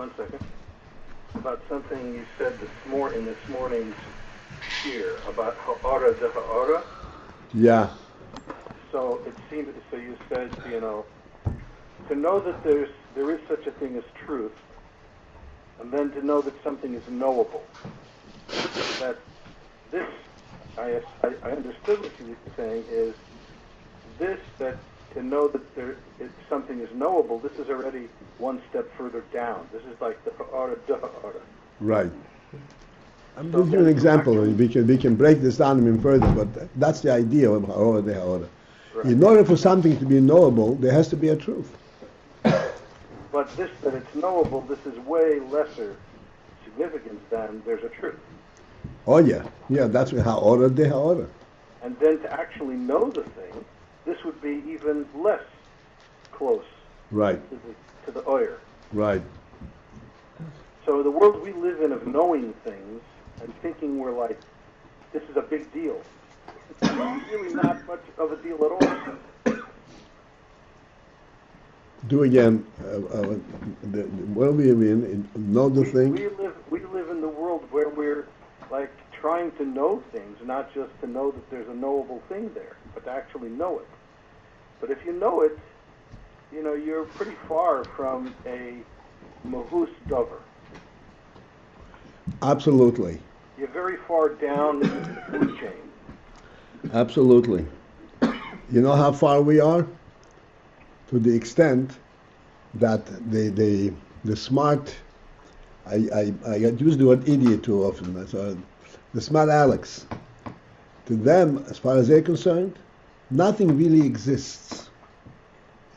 1 second. About something you said in this morning's shir about ha-arah de ha-arah. Yeah. So it seemed. So you said, to know that there is such a thing as truth, and then to know that something is knowable. That this, I understood what you were saying is this, that to know that something is knowable. This is already one step further down. This is like the ha-arah de ha-arah. Right. I'm giving you an example. We can break this down even further, but that's the idea of ha-arah de ha-arah. Right. In order for something to be knowable, there has to be a truth. But this, that it's knowable, this is way lesser significance than there's a truth. Oh yeah, that's ha-arah de ha-arah. And then to actually know the thing, this would be even less close. Right. To the oyer. Right. So the world we live in of knowing things and thinking we're like, this is a big deal. It's really not much of a deal at all. Do again. The world we live in, know the thing. We live in the world where we're like trying to know things, not just to know that there's a knowable thing there, but to actually know it. But if you know it, you're pretty far from a mahus dover. Absolutely. You're very far down in the food chain. Absolutely. You know how far we are? To the extent that the smart, I use the word idiot too often. So the smart Alex, to them, as far as they're concerned, nothing really exists.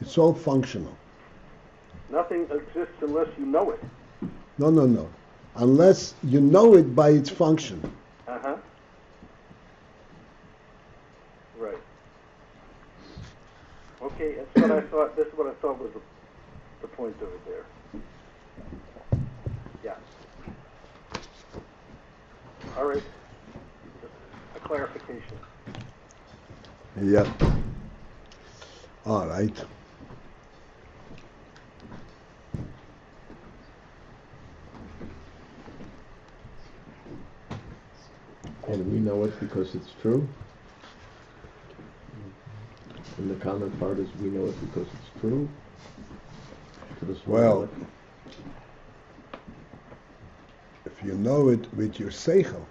It's all functional. Nothing exists unless you know it. No. Unless you know it by its function. Uh-huh. Right. Okay, that's what I thought. This is what I thought was the point of it there. Yeah. All right. Just a clarification. Yep. All right. And we know it because it's true. And the common part is we know it because it's true. Well, if you know it with your seichel,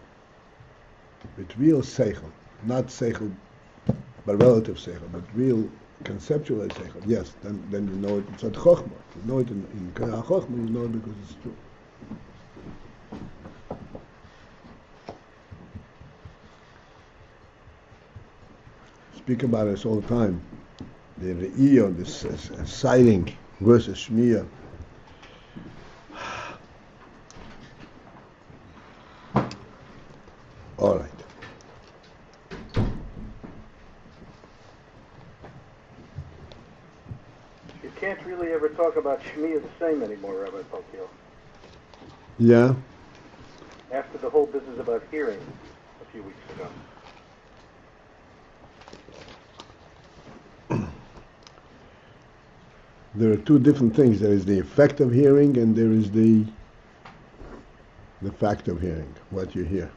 with real seichel, not seichel, but relative seichel, but real conceptual seichel, yes, then you know it. It's at chokhmah. You know it in chokhmah. You know it because it's true. Speak about this all the time. The re'iyah, this sighting versus shmiyah. All right. You can't really ever talk about shmiyah the same anymore, Rabbi Paltiel. Yeah. After the whole business about hearing a few weeks ago. There are two different things. There is the effect of hearing, and there is the fact of hearing, what you hear.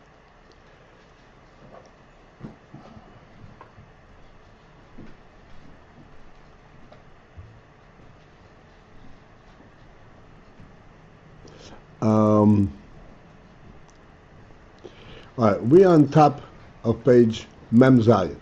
All right, we're on top of page Mem Zayin.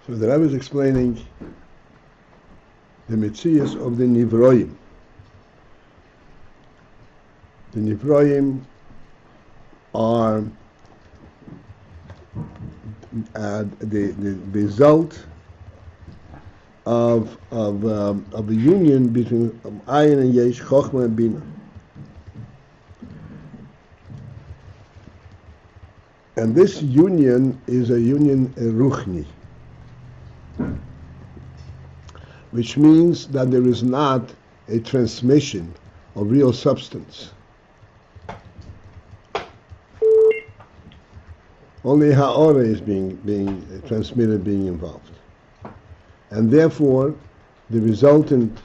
So the Rebbe is explaining the Metzias of the Nivroim. The Nivroim are the result of the union between Ayin and Yesh, Chochmah and Bina. And this union is a union ruchni, which means that there is not a transmission of real substance. Only ha-arah is being transmitted, being involved. And therefore, the resultant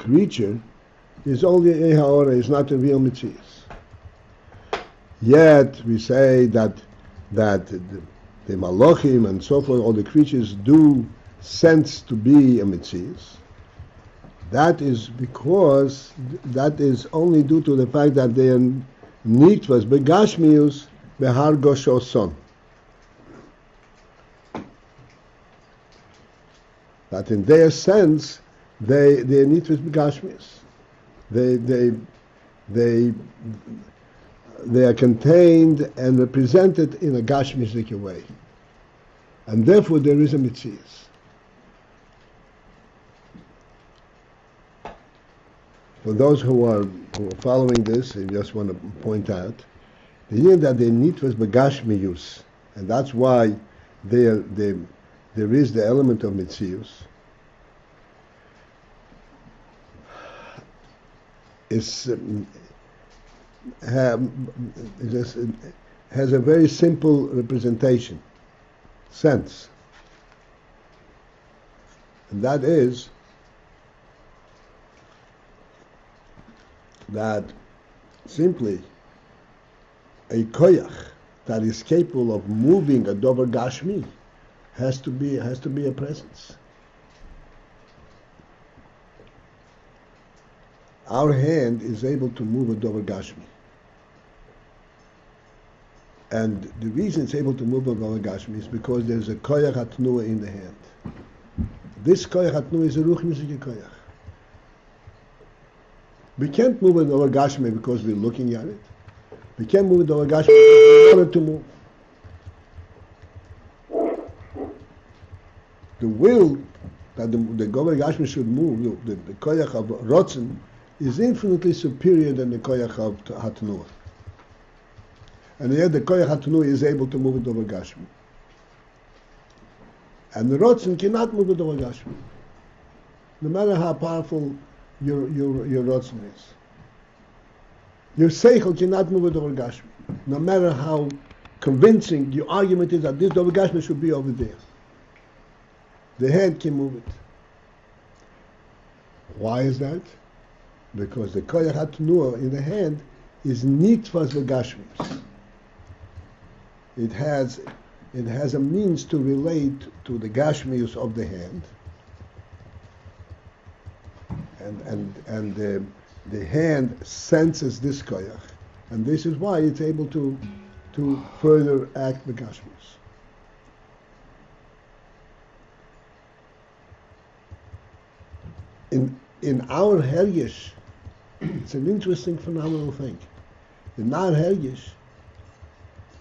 creature is only a ha-arah, is not a real mitzvah. Yet we say that the malachim and so forth, all the creatures do sense to be a mitzvah. That is because that is only due to the fact that they are nitvas begashmius behar goshoson. That in their sense, they are nitvas begashmius. They are contained and represented in a gashmistic way, and therefore there is a mitzvah. For those who are following this, I just want to point out the idea that they need was begashmiyus, and that's why there is the element of mitzius. Has a very simple representation, sense, and that is that simply a koyach that is capable of moving a dover gashmi has to be a presence. Our hand is able to move a dover gashmi, and the reason it's able to move a dover gashmi is because there's a koyach hatnua in the hand. This koyach hatnua is a ruchnisike koyach. We can't move it over Gashmi because we're looking at it. We can't move it over Gashmi because we want it to move. The will that the Gover Gashmi should move, the Koyach of Rotzen, is infinitely superior than the Koyach of Hatnuah. And yet the Koyach Hatnuah is able to move it over Gashmi. And the Rotzen cannot move it over Gashmi. No matter how powerful your rotzen is. Your seichel cannot move it over Gashmi. No matter how convincing your argument is that this over Gashmi should be over there. The hand can move it. Why is that? Because the koyach hatnuah in the hand is nitvas v'gashmis. It has a means to relate to the gashmius of the hand. And the hand senses this koyach, and this is why it's able to further act the gashmus. In our hergish, it's an interesting, phenomenal thing. In our hergish,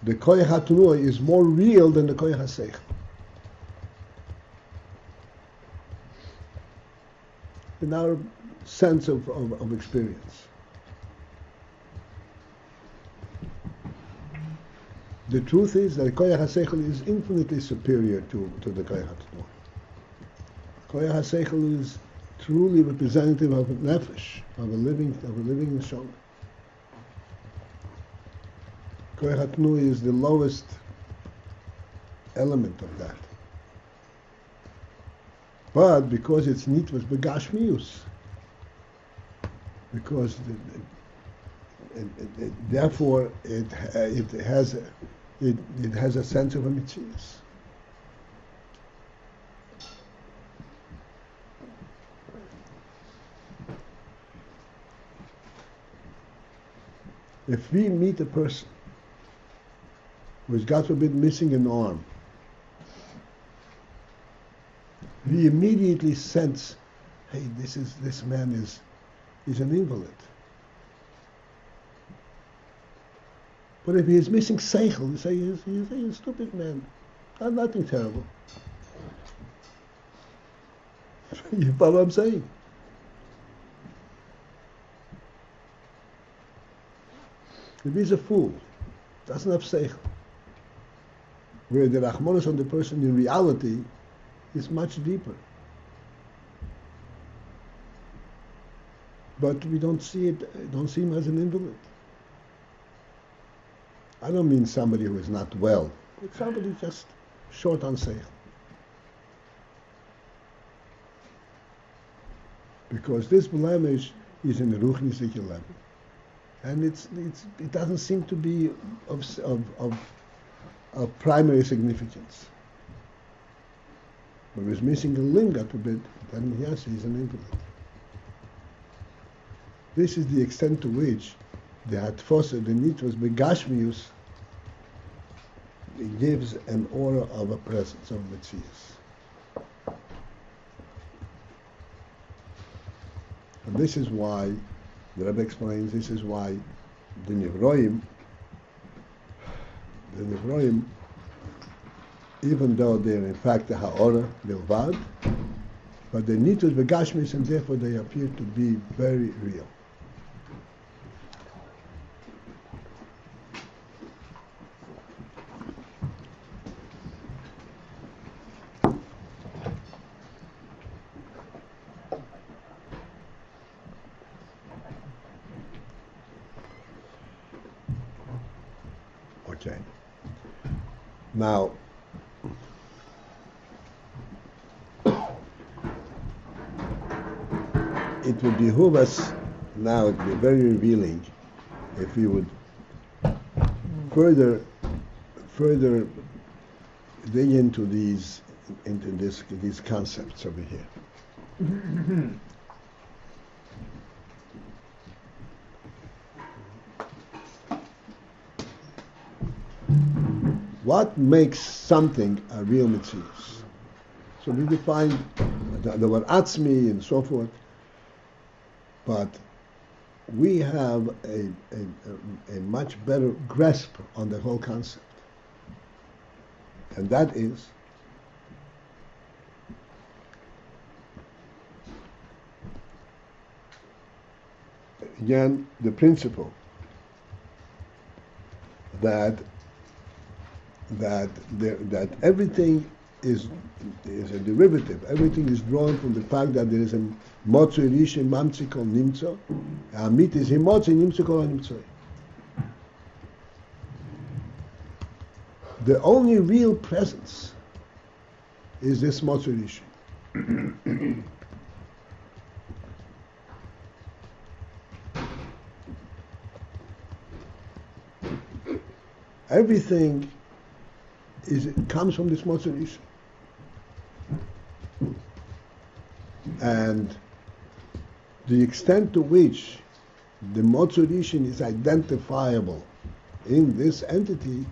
the koyach hatnuah is more real than the koyach haseichel. In our sense of experience. The truth is that Koyach HaSeichel is infinitely superior to the Koyach HaTnuah. Koyach HaSeichel is truly representative of a nefesh, of a living neshama. Koyach HaTnuah is the lowest element of that. But because it's nitvas begashmius, because therefore it has a sense of a mitzias. If we meet a person who is, God forbid, missing an arm, we immediately sense, hey, this man is an invalid. But if he is missing seichel, we say he's a stupid man. Nothing terrible. You follow what I'm saying? If he's a fool, doesn't have seichel. Where the rachmanos on the person in reality is much deeper. But we don't see him as an invalid. I don't mean somebody who is not well. It's somebody just short on seichel. Because this blemish is in the ruchnisike level. And it doesn't seem to be of primary significance. When he's missing a limb, God forbid, then yes, he's an invalid. This is the extent to which the hatfosa, the nitvos, begashmius, gives an aura of a presence of Metzias. And this is why, the Rebbe explains, this is why the Nivroim, even though they're in fact the ha-arah, bilvad, but they need to be begashmis, and therefore they appear to be very real. Okay. Now, it would behoove us now, it would be very revealing if we would further dig into these concepts over here. What makes something a real Metzius? So we define the word atzmi and so forth, but we have a much better grasp on the whole concept. And that is again the principle that everything is a derivative. Everything is drawn from the fact that there is a motzu rishon mamtzi kol nimtzo. Amit is himotzi nimtzo kol nimtzo. The only real presence is this motzu rishon. Everything comes from this motzu rishon. And the extent to which the motzu rishon is identifiable in this entity,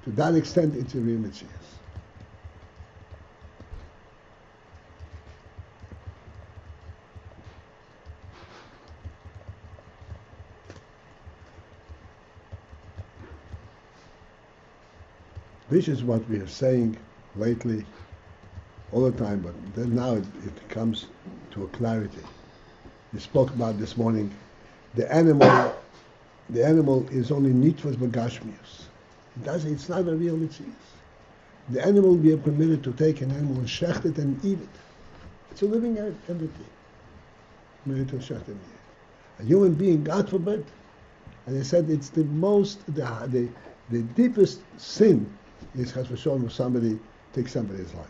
to that extent it's a real Metzias. This is what we are saying lately, all the time, but then now it comes to a clarity. We spoke about this morning. The animal is only nitvos begashmius. It's not a real Metzias. The animal, we are permitted to take an animal and shecht it and eat it. It's a living entity. Permitted to shecht and eat it. A human being, God forbid. And they said it's the deepest sin is chas v'sholom if somebody takes somebody's life.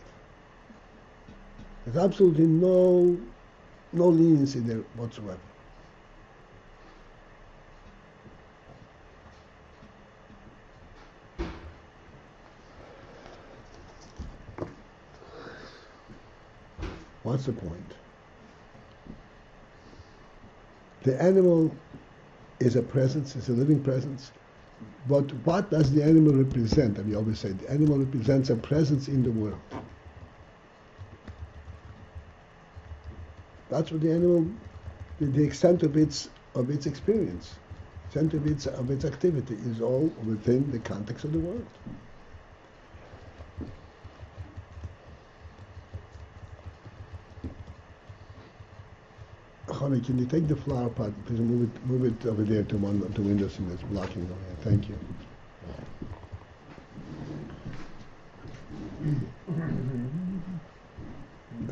There's absolutely no leniency there whatsoever. What's the point? The animal is a presence, it's a living presence. But what does the animal represent? And we always say the animal represents a presence in the world. That's what the animal, the extent of its experience, the extent of its activity is all within the context of the world. Honey, can you take the flower pot? Please move it over there to one of the windows in this blocking over here. Thank you.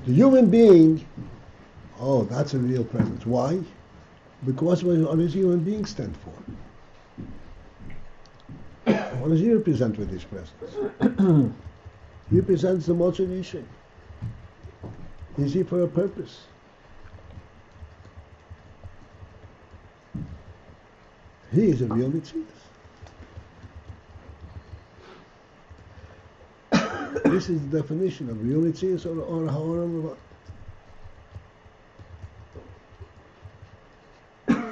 The human being, oh, that's a real presence. Why? Because what does human being stand for? What does he represent with his presence? He represents the Motzei Rishon. He's here for a purpose. He is a real Mitzias. This is the definition of real Mitzias or ha-arah.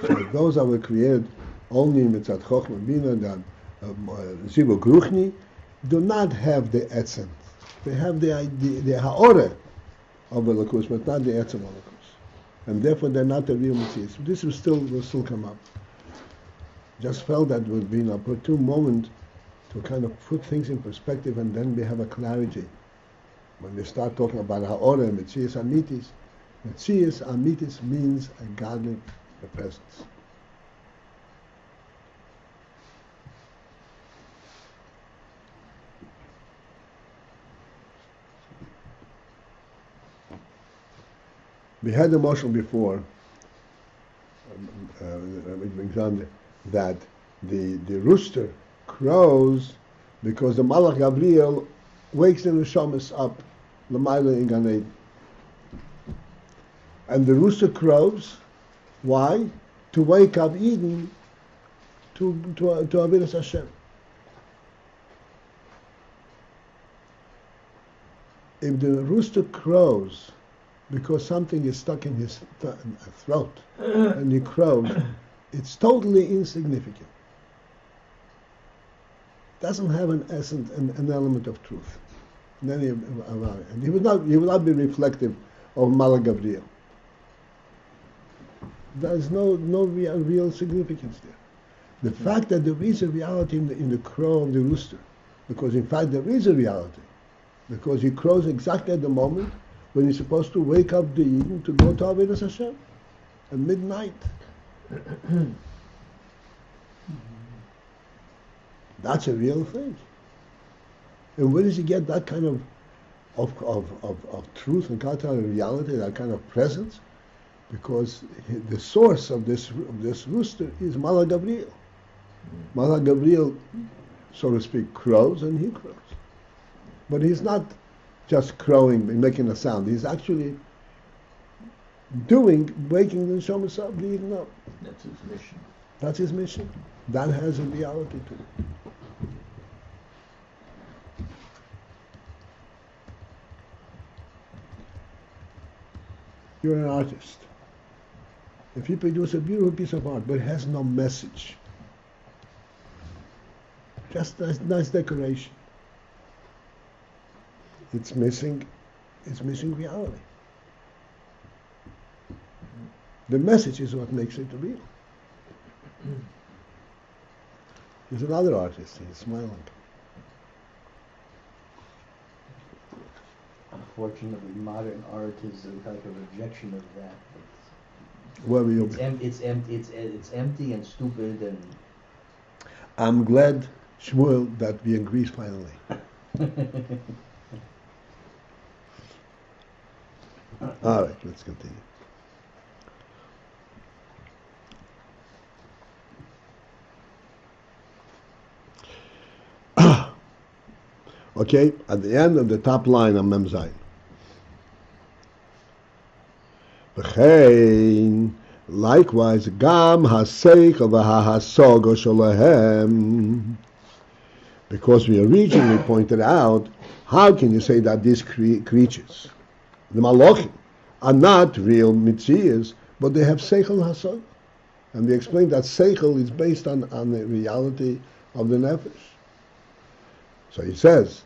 So those that were created only mitzat chochmah bina, that zivu gruchni, do not have the etzem. They have the ha-arah of a lakus, but not the etzem of lakus, and therefore they're not the real Mitzias. This will still come up. Just felt that would be an opportune moment to kind of put things in perspective, and then we have a clarity. When we start talking about ha-arah and Mitzias Amitis, Mitzias Amitis means a godly presence. We had the motion before, that the rooster crows because the Malach Gabriel wakes the neshamas up, l'mayla in Gan Eden. And the rooster crows, why? To wake up Eden to Avodas Hashem. If the rooster crows because something is stuck in his throat and he crows, it's totally insignificant. Doesn't have an essence, an element of truth. And he will not be reflective of Malach Gabriel. There's no real significance there. The fact that there is a reality in the crow of the rooster, because in fact there is a reality, because he crows exactly at the moment when he's supposed to wake up the Eden to go to Avodas Hashem at midnight. That's a real thing. And where does he get that kind of truth and kind of reality, that kind of presence? Because the source of this rooster is Malach Gabriel. Malach Gabriel, so to speak, crows and he crows. But he's not just crowing and making a sound. He's actually waking the neshamas up, leading up. That's his mission. That's his mission. That has a reality to it. You're an artist. If you produce a beautiful piece of art, but it has no message, just nice decoration, it's missing reality. The message is what makes it real. There's another artist, he's smiling. Unfortunately, modern art is like a rejection of that. Where were you? It's empty and stupid and. I'm glad, Shmuel, that we agree finally. All right, let's continue. Okay, at the end of the top line on Mem Zayin. V'chein, likewise, gam ha-seichel v'ha-hasogo shalahem. Because we originally pointed out, how can you say that these creatures, the Malachim, are not real Mitzias, but they have seichel hasogo? And we explained that seichel is based on the reality of the nefesh. So he says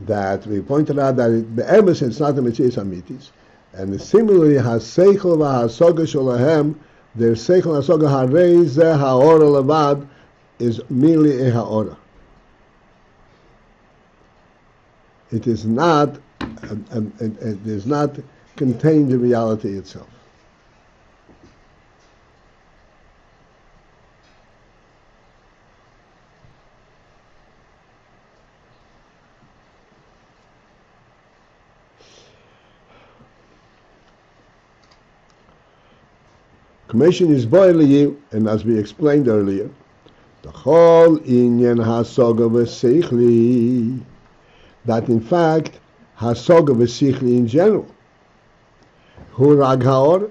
that we pointed out that it's not a Mitzias Amitis, and similarly has seichel v'hasoga shalahem, their seichel hasoga harei zeh ha-arah levad is merely a ha-arah. It is not, it does not contain the reality itself. Commission is boiling, and as we explained earlier, the whole inyan hasoga v'sichli, that in fact hasoga v'sichli in general, hu rag ha-arah,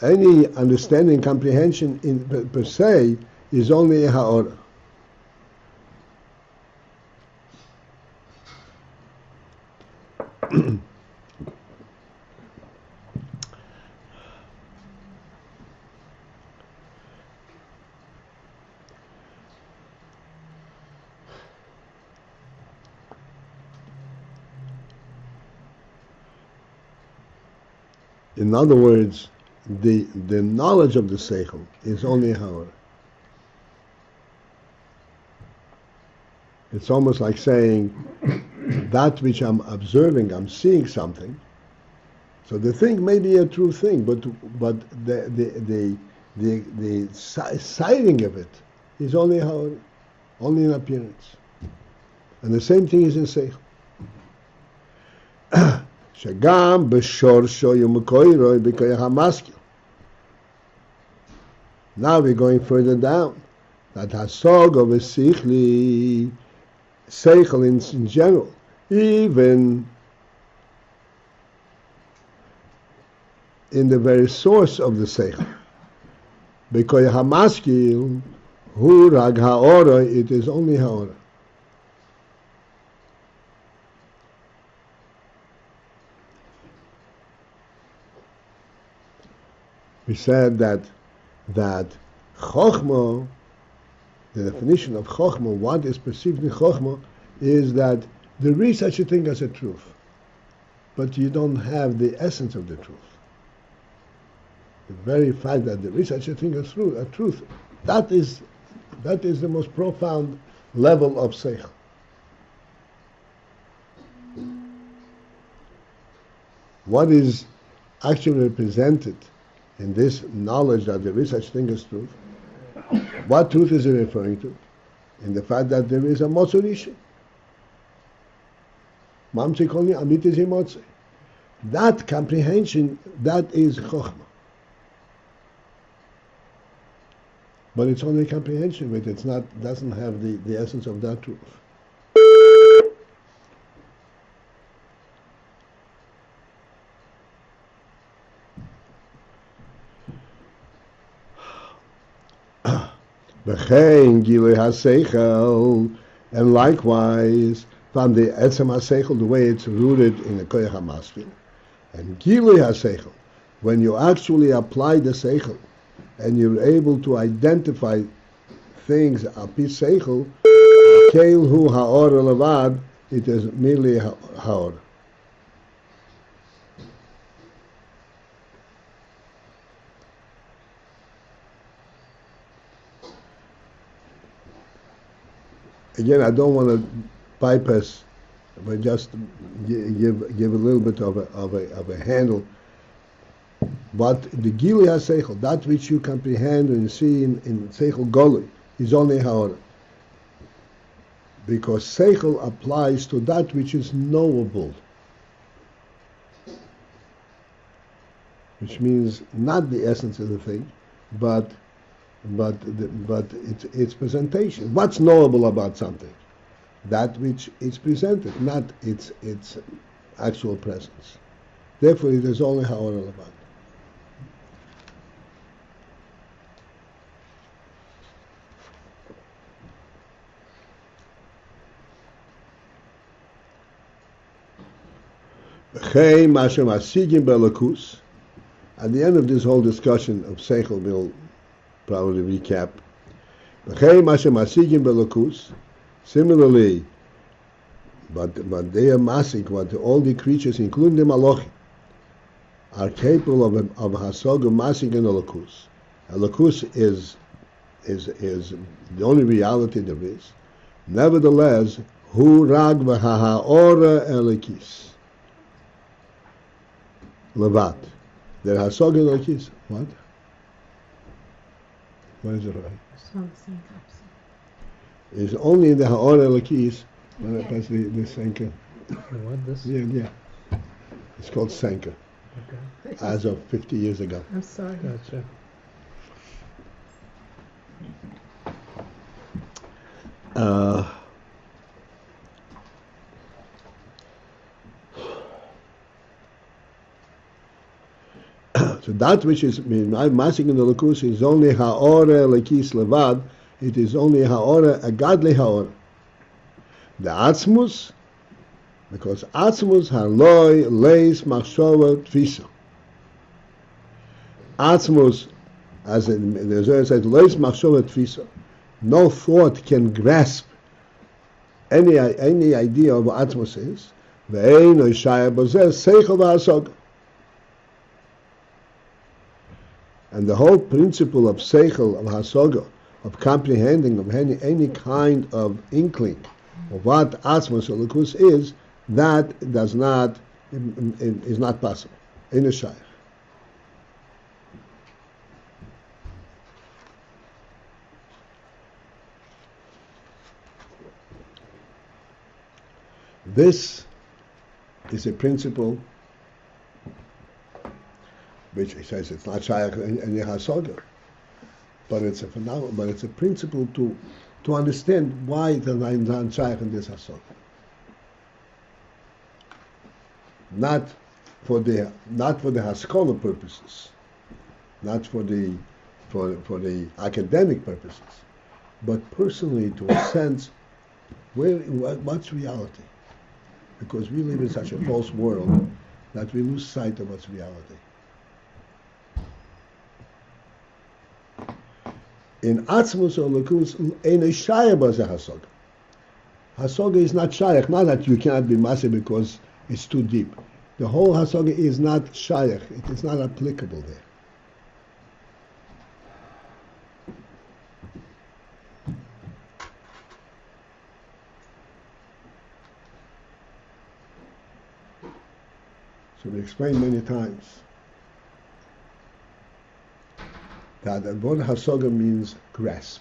any understanding, comprehension per se is only a ha-arah. In other words, the knowledge of the seichel is only ha-arah. It's almost like saying that which I'm observing, I'm seeing something. So the thing may be a true thing, but the sighting of it is only ha-arah, only an appearance. And the same thing is in seichel. שגם בשורשו יומקוירוי בכוח המשכיל. Now we're going further down. That hasoga v'sichli, seichel in general, even in the very source of the seichel. Because hamaskil, hu rag ha-arah, it is only ha-arah. We said that chokhmah, the definition of chokhmah, what is perceived in chokhmah, is that there is such a thing as a truth, but you don't have the essence of the truth. The very fact that there is such a thing as truth, that is the most profound level of seichel. What is actually represented in this knowledge that there is such thing as truth, what truth is it referring to? In the fact that there is a motzurisha. Mamtzi kolni amit is imotzi. That comprehension, that is chokhmah. But it's only comprehension, but it's not, doesn't have the essence of that truth. V'chein gilui haseichel, and likewise from the etzem haseichel, the way it's rooted in the koyach hamaskil, and gilui haseichel, when you actually apply the seichel and you're able to identify things api seichel, keil hu ha-arah levad, it is merely ha-arah. Again, I don't want to bypass, but just give a little bit of a handle. But the Gilui HaSeichel, that which you comprehend and you see in Seichel Golui, is only ha-arah. Because Seichel applies to that which is knowable. Which means not the essence of the thing, but its presentation. What's knowable about something? That which is presented, not its actual presence. Therefore, it is only ha-arah levad. At the end of this whole discussion of Seichel, we'll probably recap. Similarly, but they are masik, what all the creatures, including the malachim, are capable of hasoga masik and elokus. Elokus is the only reality there is. Nevertheless, hu rag v'ha-arah elikis. Levat. There hasoga elikis. What? What is it right? It's only in the ha-arah elikis when it has the senka. What this? Yeah. It's called senka. Okay. as of 50 years ago. I'm sorry. Gotcha. Uh, so that which is masing in the Lakus is only ha-arah lekis levad. It is only ha-arah, a godly ha-arah. The atzmus, because atzmus haloi leis machshava tfisa. Atzmus, as the Zohar says, leis machshava tfisa. No thought can grasp any idea of what atzmus is. Ve'ein oishaya b'zeh seichel v'hasog. And the whole principle of seichel, of hasoga, of comprehending, of any kind of inkling of what atzmos or lukus is, that is not possible in a shaykh. This is a principle which he says it's not shaykh in hasoga, but it's a phenomenon, but it's a principle to understand why the not shaykh in this hasoga. Not for the haskalah purposes, not for the academic purposes, but personally to a sense what's reality, because we live in such a false world that we lose sight of what's reality. In atzmus or lukus, ein shayach b'zeh hasoga. Hasoga is not shayach, not that you cannot be masih because it's too deep. The whole hasoga is not shayach; it is not applicable there. So we explained many times that the word hasoga means grasp.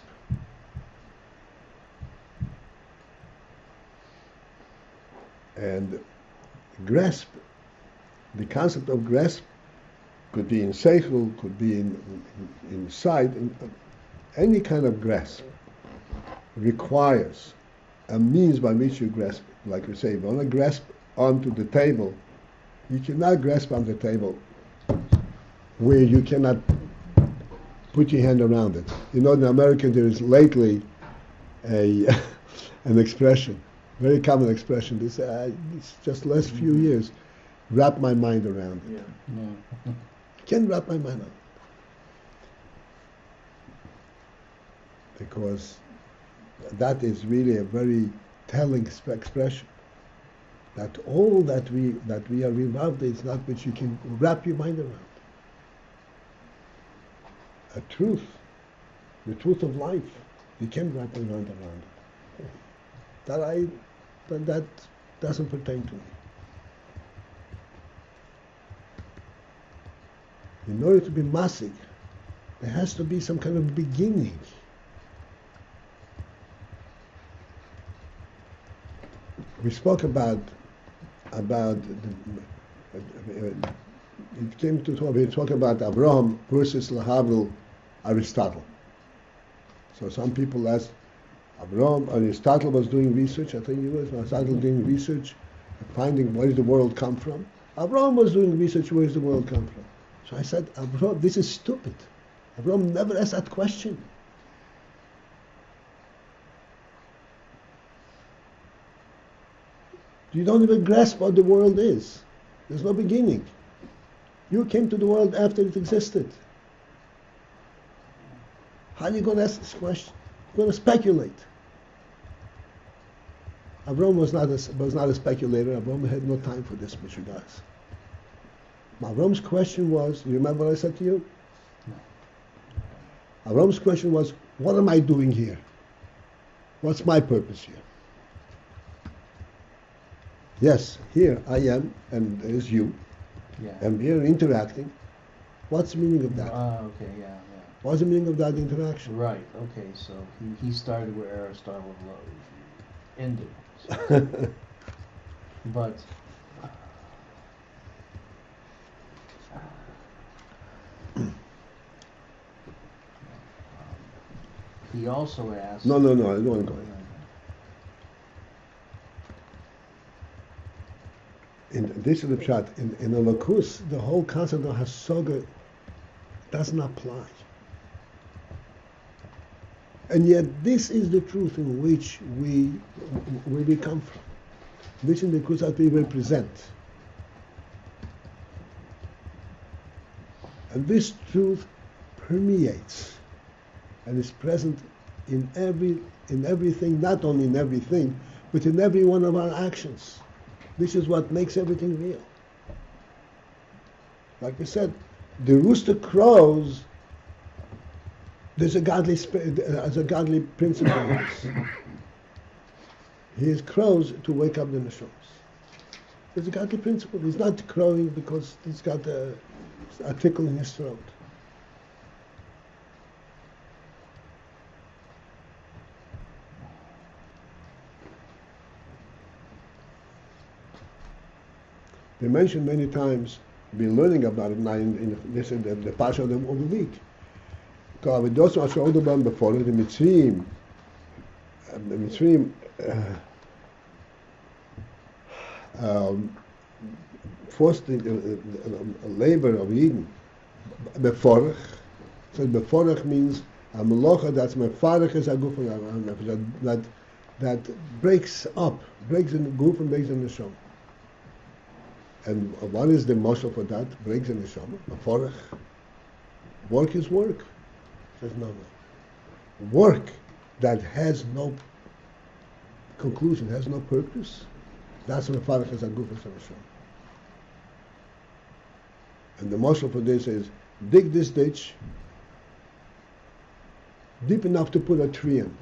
And grasp, the concept of grasp could be in seichel, could be in sight, any kind of grasp requires a means by which you grasp it. Like we say, if you want to grasp onto the table, you cannot grasp on the table where you cannot put your hand around it. You know, in America there is lately an expression, very common expression. They say, it's just last few years, wrap my mind around it. Yeah. Can't wrap my mind around it. Because that is really a very telling expression. That all that we are involved in is not which you can wrap your mind around. A truth, the truth of life, you can't wrap your mind around it. That doesn't pertain to me. In order to be masig, there has to be some kind of beginning. We spoke about it came to talk. We talk about Abraham versus Lahavil, Aristotle. So some people ask, Aristotle was doing research. I think he was. Aristotle doing research, finding where does the world come from. Abraham was doing research. Where does the world come from? So I said, Abraham, this is stupid. Abraham never asked that question. You don't even grasp what the world is. There's no beginning. You came to the world after it existed. How are you going to ask this question? You're going to speculate. Abraham was not a speculator. Abraham had no time for this, Mr. Guys. Abraham's question was, you remember what I said to you? No. Abraham's question was, what am I doing here? What's my purpose here? Yes, here I am, and there's you, Yeah. and we are interacting. What's the meaning of that? Okay, yeah. What's the meaning of that interaction? Right, okay, so he started where Aristotle ended. But He also asked. No, I don't want to go in. This is the pshat. In the lakus, the whole concept of hasoga doesn't apply. And yet, this is the truth in which where we come from. This is the truth that we represent. And this truth permeates and is present in everything, not only in everything, but in every one of our actions. This is what makes everything real. Like I said, the rooster crows. There's a godly principle in this. He crows to wake up the neshomas. There's a godly principle. He's not crowing because he's got a tickle in his throat. They mentioned many times, been learning about it now in the parsha of the week. Because we don't know what about before the Mitzrayim. The Mitzrayim forced the labor of Eden. Beforach. So beforach means a melocha that's mefarach is a guf that breaks up, breaks in the guf and breaks in the neshama. And what is the mashal for that? Breaks in the neshama. Beforach. Work is work. Says no. Work that has no conclusion, has no purpose. That's what mefarach is a guf and neshama. And the mashal for this is dig this ditch deep enough to put a tree in.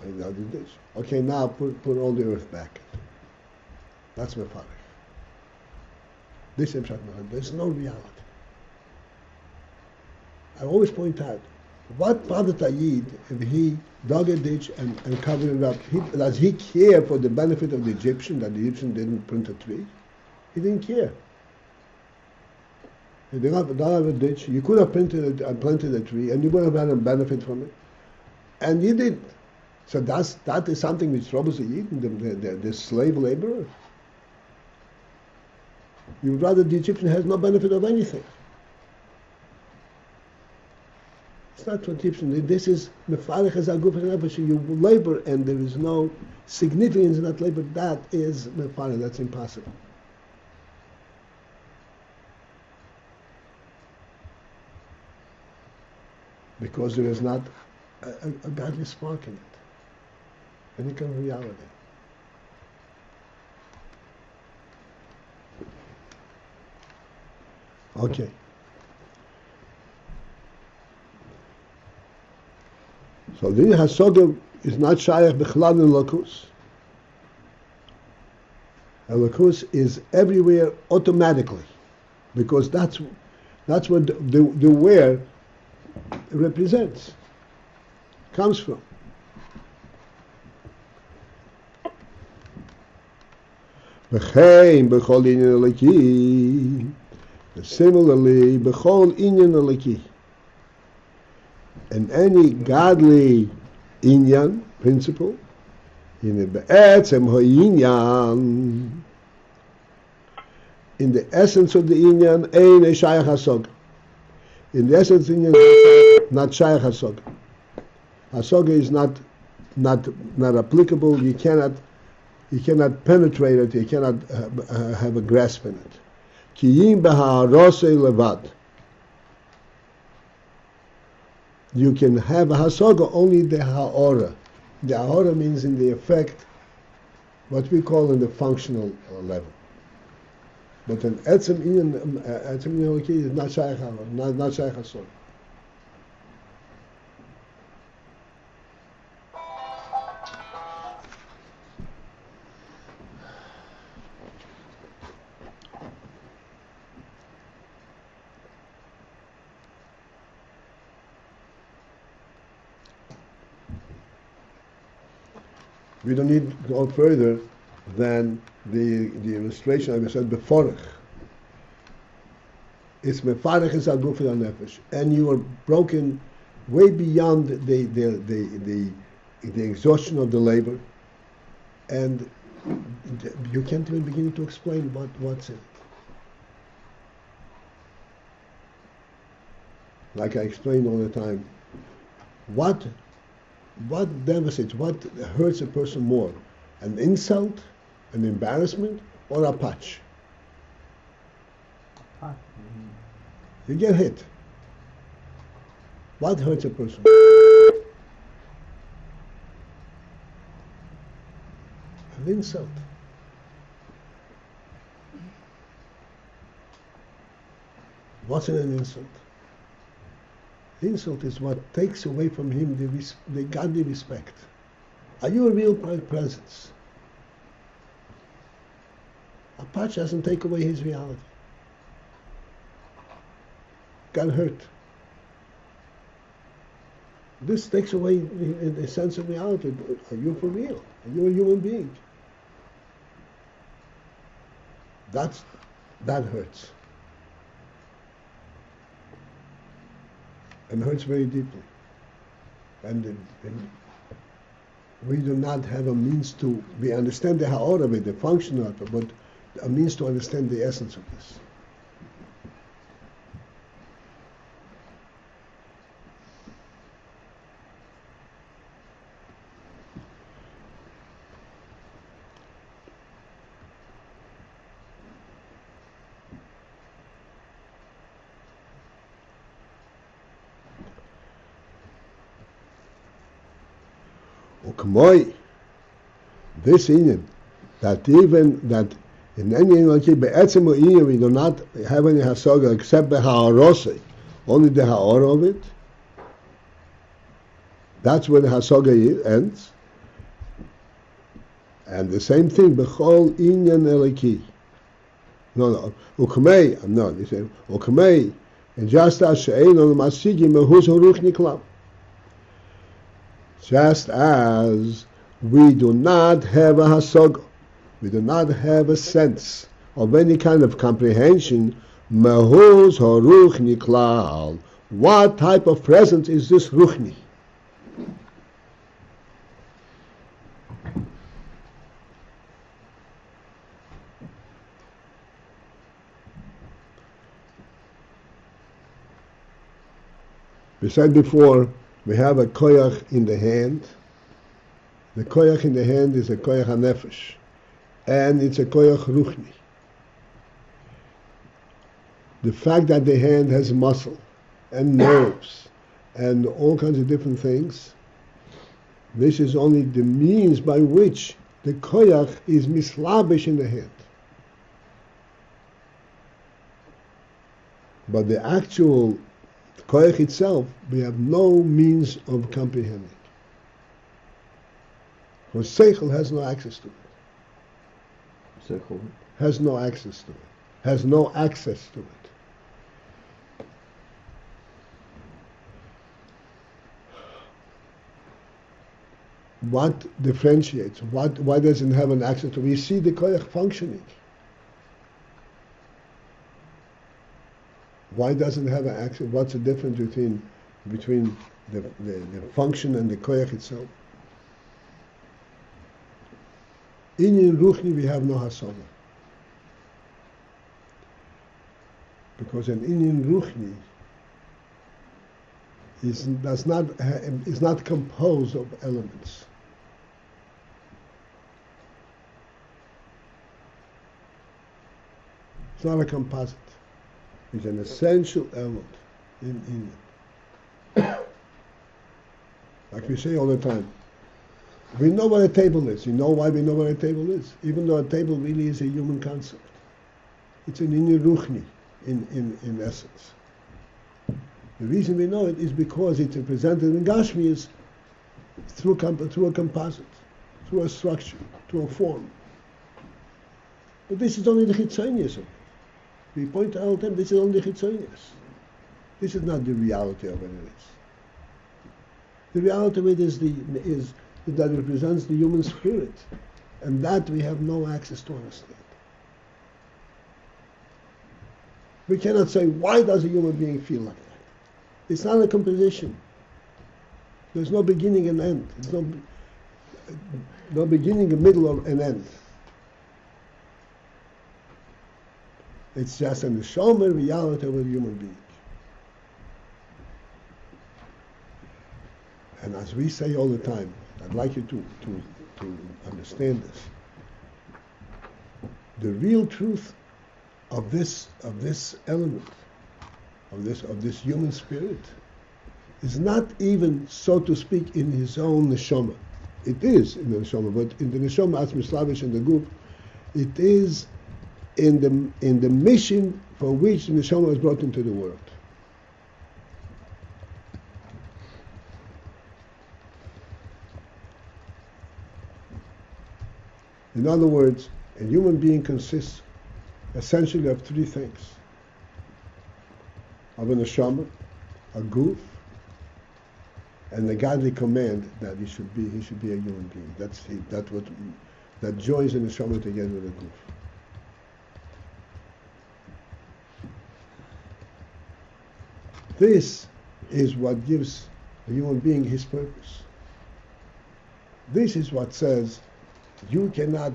The ditch. Okay, now put all the earth back. That's mefarach. This is there's no reality. I always point out, what bothered Ayin if he dug a ditch and covered it up? Does he care for the benefit of the Egyptian, that the Egyptian didn't plant a tree? He didn't care. You don't have a ditch, you could have planted a tree and you would have had a benefit from it. And you didn't. So that is something which troubles the Yidden, the slave laborer. You would rather the Egyptian has no benefit of anything. It's not for Egyptian. This is mefarach as aguf and nefesh. You labor and there is no significance in that labor. That is mefarach. That's impossible. Because there is not a godly spark in it, any kind of reality. Okay. So the hasoga is not shayach b'chlal in lakus. A lakus is everywhere automatically, because that's what the where represents, comes from. Similarly, b'chol inyan eliki, and any godly inyan principle, in the be'etzem ha'inyan, in the essence of the inyan, ein shayach hasog. In the essence, inyan not shayach hasog. Hasog is not applicable. You cannot penetrate it. You cannot have a grasp in it. Kiyim ha-arah levad. You can have a hasoga only the ha-arah. The ha-arah means in the effect, what we call in the functional level. But an etzem inyan is not shaykh ha-arah, not shaykh hasoga. We don't need to go further than the illustration I said before. It's mefarach is aguf nefesh, and you are broken way beyond the exhaustion of the labor, and you can't even begin to explain what's in it. Like I explain all the time, what devastates, what hurts a person more? An insult, an embarrassment, or a patch? You get hit. What hurts a person? An insult. What's in an insult? Insult is what takes away from him the godly respect. Are you a real presence? A patch doesn't take away his reality. Got hurt. This takes away the sense of reality. Are you for real? Are you a human being? That hurts. And hurts very deeply. And we do not have a means to, we understand the ha-arah of it, the function of it, but a means to understand the essence of this. Ukmoi, this Ayin, that even that in any Ayin we do not have any hasaga except the ha-arah, only the ha-arah of it. That's where the hasaga ends. And the same thing, b'chol inyan eliki. No, ukmei, no, he said, ukmei, and just as she'ein on masigi mahus haruch niklam. Just as we do not have a hasaga, we do not have a sense of any kind of comprehension, mahus haruch niklal. What type of presence is this ruchni? We said before, we have a koyach in the hand. The koyach in the hand is a koyach hanefesh, and it's a koyach ruchni. The fact that the hand has muscle and nerves and all kinds of different things, this is only the means by which the koyach is mislabish in the hand. But the actual koyach itself, we have no means of comprehending. Because seichel has no access to it. Seichel has no access to it. Has no access to it. What differentiates? Why doesn't it have an access to it? We see the koyach functioning. Why doesn't it have an access? What's the difference between the function and the koyach itself? In ruchni we have no hasaga. Because an inyan ruchni is not composed of elements. It's not a composite. It's an essential element in like we say all the time. We know what a table is. You know why we know what a table is? Even though a table really is a human concept. It's an inyan ruchni in essence. The reason we know it is because it's represented in Gashmias through a composite, through a structure, through a form. But this is only the chitzonius of it. We point out them, this is only the chitzonius. This is not the reality of what it is. The reality of it is that it represents the human spirit, and that we have no access to understand. We cannot say, why does a human being feel like that? It's not a composition. There's no beginning and end. There's no beginning, a middle, or an end. It's just a neshama reality of a human being. And as we say all the time, I'd like you to understand this. The real truth of this element, of this human spirit, is not even, so to speak, in his own neshama. It is in the neshama, but in the neshama as mislavish in the group, it is in the mission for which the neshama was brought into the world. In other words, a human being consists essentially of three things: of a neshama, a goof, and the godly command that he should be a human being. That joins the neshama together with the goof. This is what gives a human being his purpose. This is what says you cannot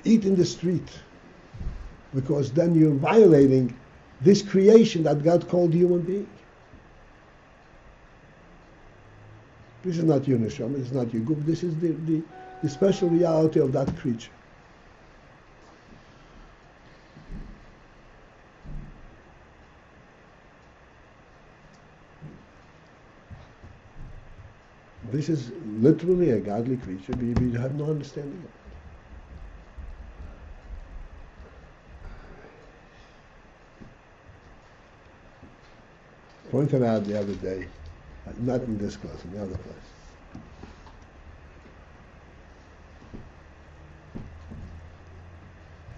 eat in the street, because then you're violating this creation that God called human being. This is not your neshama, this is not your group, this is the special reality of that creature. This is literally a godly creature, we have no understanding of it. Pointed out the other day, not in this class, in the other class.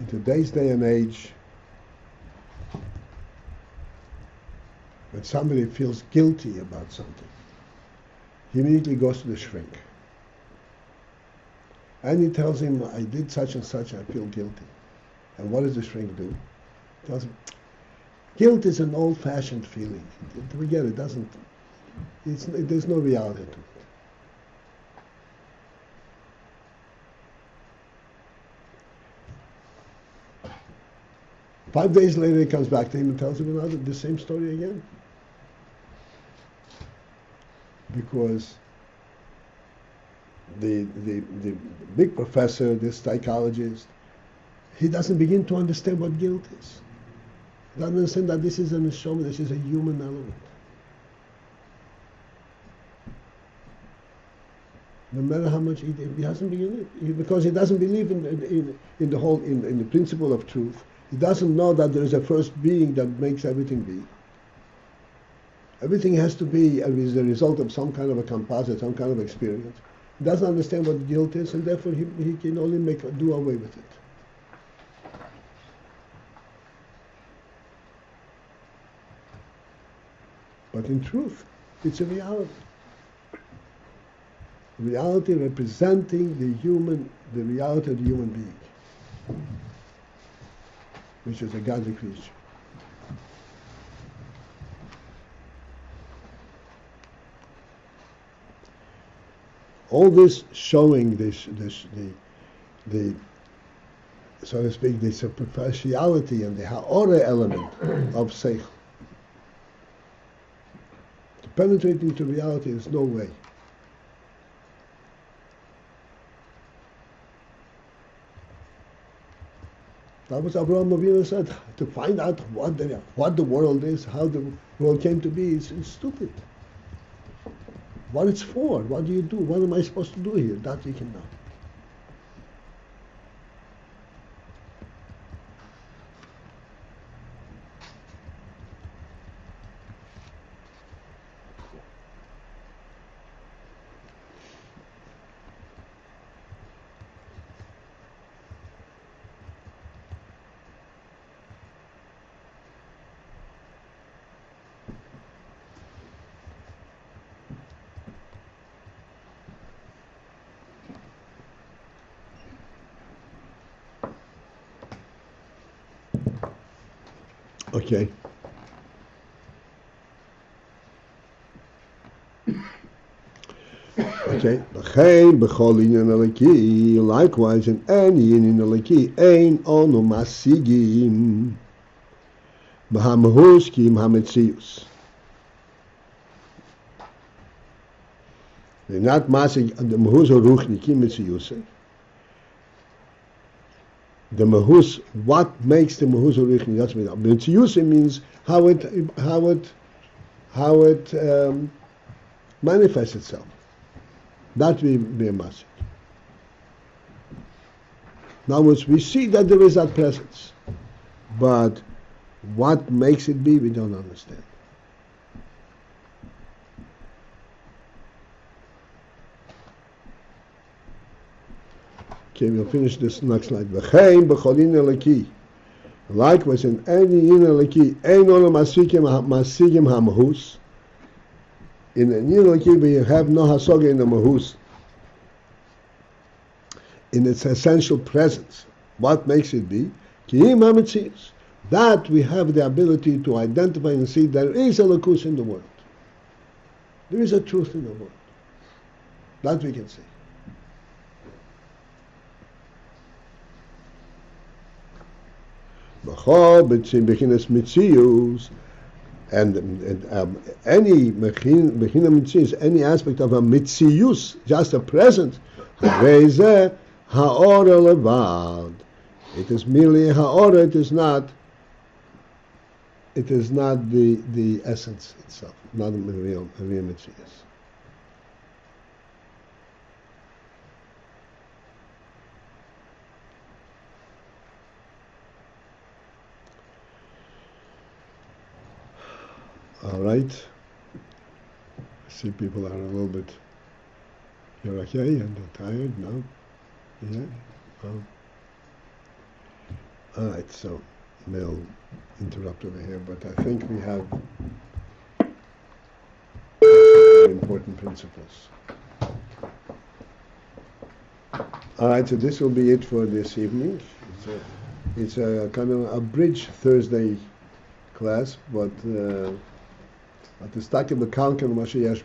In today's day and age, when somebody feels guilty about something, he immediately goes to the shrink. And he tells him, I did such and such, I feel guilty. And what does the shrink do? He tells him, guilt is an old-fashioned feeling. Forget it, there's no reality to it. 5 days later, he comes back to him and tells him the same story again. Because the big professor, this psychologist, he doesn't begin to understand what guilt is. He doesn't understand that this is a neshama, this is a human element. No matter how much he hasn't begun it, because he doesn't believe in the principle of truth. He doesn't know that there is a first being that makes everything be. Everything has to be as a result of some kind of a composite, some kind of experience. He doesn't understand what guilt is, and therefore he can only do away with it. But in truth, it's a reality. A reality representing the reality of the human being, which is a godly creature. All this showing the so to speak, the superficiality and the ha-arah element of seichel. To penetrate into reality is no way. That was Abraham Avinu said, to find out what the world is, how the world came to be, is stupid. What it's for, what do you do, what am I supposed to do here? That you can know. Okay. Okay. Likewise, in any in the leki, ein onu masigim mahus kim hametzius. They're not masig the mahus or ruchni kim metzius. The mahus, what makes the mahus or ruchni? That's what metzius means how it manifests itself. That we be a masik. Now, once we see that there is that presence, but what makes it be, we don't understand. Okay, we'll finish this next slide. V'chein b'cholin eleki. Likewise, in any in eleki, ein olam masigim hamahus. In an in eleki, we have no hasoga in the mahus. In its essential presence. What makes it be? Ki'im hametzius. That we have the ability to identify and see there is a lakus in the world. There is a truth in the world. That we can see. And any mechina mitzius, any aspect of a mitzius, just a presence, ha-arah levad. It is merely ha-arah. It is not the essence itself, not a real mitzius. All right. I see people are a little bit. You're okay and they're tired? No? Yeah? Oh. All right, so we'll interrupt over here, but I think we have very important principles. All right, so this will be it for this evening. It's a kind of a bridge Thursday class, but the stuck in the Kalkan Mashiach.